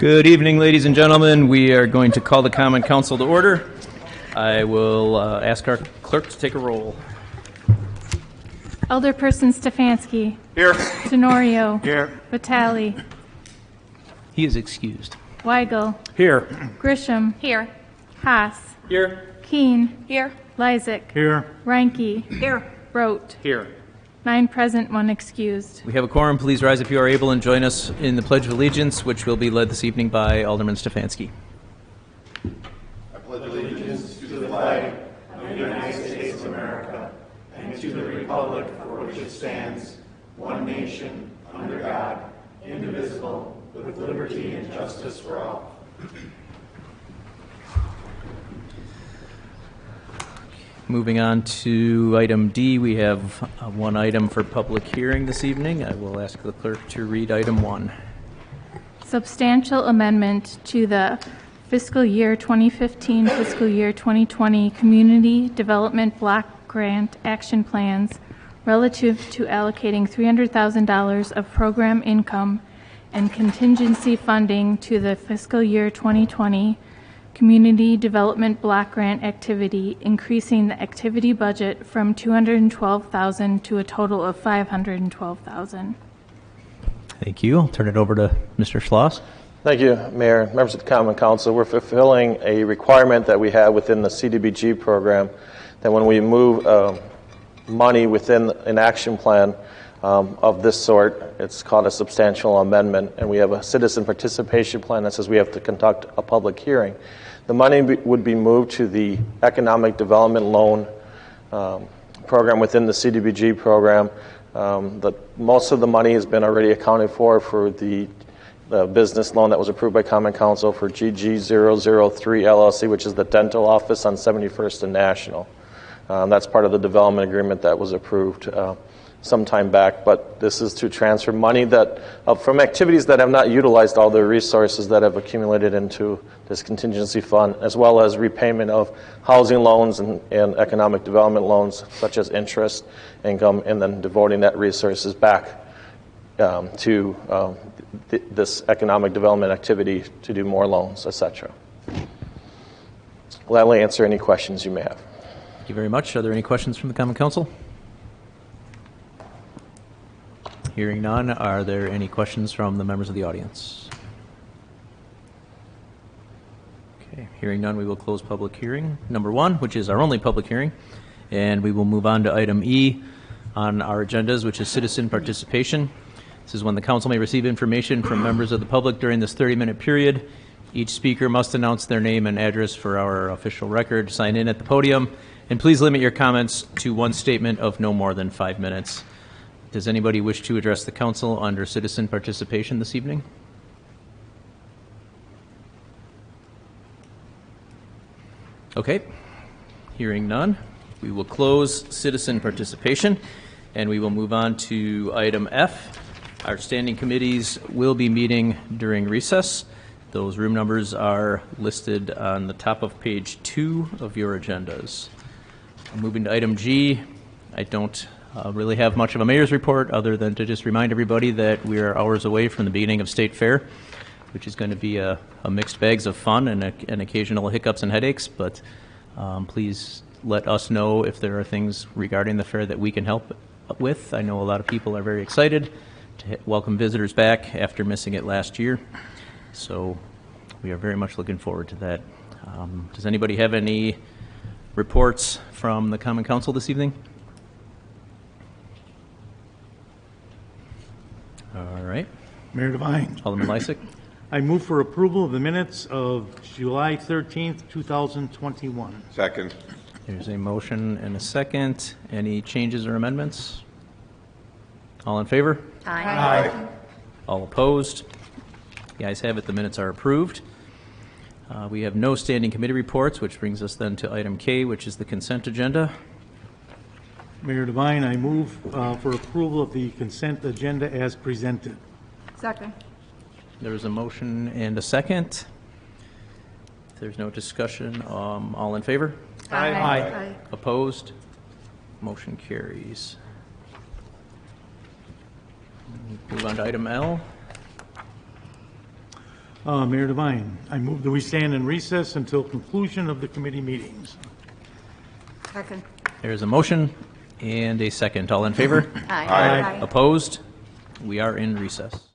Good evening, ladies and gentlemen. We are going to call the Common Council to order. I will ask our clerk to take a roll. Alderperson Stefanski. Here. Tenorio. Here. Vitale. He is excused. Weigel. Here. Grisham. Here. Haas. Here. Keen. Here. Lysick. Here. Reinke. Here. Rote. Here. 9 present, 1 excused. We have a quorum. Please rise if you are able and join us in the Pledge of Allegiance, which will be led this evening by Alderman Stefanski. I pledge allegiance to the flag of the United States of America and to the republic for which it stands, one nation, under God, indivisible, with liberty and justice for all. Moving on to item D, we have one item for public hearing this evening. I will ask the clerk to read item 1. Substantial amendment to the fiscal year 2015, fiscal year 2020 Community Development Block Grant Action Plans relative to allocating $300,000 of program income and contingency funding to the fiscal year 2020 Community Development Block Grant activity, increasing the activity budget from $212,000 to a total of $512,000. Thank you. I'll turn it over to Mr. Schloss. Thank you, Mayor. Members of the Common Council, we're fulfilling a requirement that we have within the CDBG program that when we move money within an action plan of this sort, it's called a substantial amendment, and we have a citizen participation plan that says we have to conduct a public hearing. The money would be moved to the economic development loan program within the CDBG program. Most of the money has been already accounted for the business loan that was approved by Common Council for GG003 LLC, which is the dental office on 71st and National. That's part of the development agreement that was approved some time back, but this is to transfer money that from activities that have not utilized all the resources that have accumulated into this contingency fund, as well as repayment of housing loans and economic development loans, such as interest income, and then devoting that resources back to this economic development activity to do more loans, etc. Gladly answer any questions you may have. Thank you very much. Are there any questions from the Common Council? Hearing none, are there any questions from the members of the audience? Okay, hearing none, we will close public hearing number 1, which is our only public hearing, and we will move on to item E on our agendas, which is citizen participation. This is when the council may receive information from members of the public during this 30-minute period. Each speaker must announce their name and address for our official record, sign in at the podium, and please limit your comments to one statement of no more than 5 minutes. Does anybody wish to address the council under citizen participation this evening? Okay, hearing none, we will close citizen participation and we will move on to item F. Our standing committees will be meeting during recess. Those room numbers are listed on the top of page 2 of your agendas. Moving to item G, I don't really have much of a mayor's report other than to just remind everybody that we are hours away from the beginning of State Fair, which is going to be a mixed bags of fun and occasional hiccups and headaches, but please let us know if there are things regarding the fair that we can help with. I know a lot of people are very excited to welcome visitors back after missing it last year, so we are very much looking forward to that. Does anybody have any reports from the Common Council this evening? All right. Mayor Devine. Alderman Lysick. I move for approval of the minutes of July 13th, 2021. Second. There's a motion and a second. Any changes or amendments? All in favor? Aye. All opposed? The ayes have it. The minutes are approved. We have no standing committee reports, which brings us then to item K, which is the consent agenda. Mayor Devine, I move for approval of the consent agenda as presented. Second. There is a motion and a second. If there's no discussion, all in favor? Aye. Opposed? Motion carries. Move on to item L. Mayor Devine, I move that we stand in recess until conclusion of the committee meetings. Second. There's a motion and a second. All in favor? Aye. Opposed? We are in recess.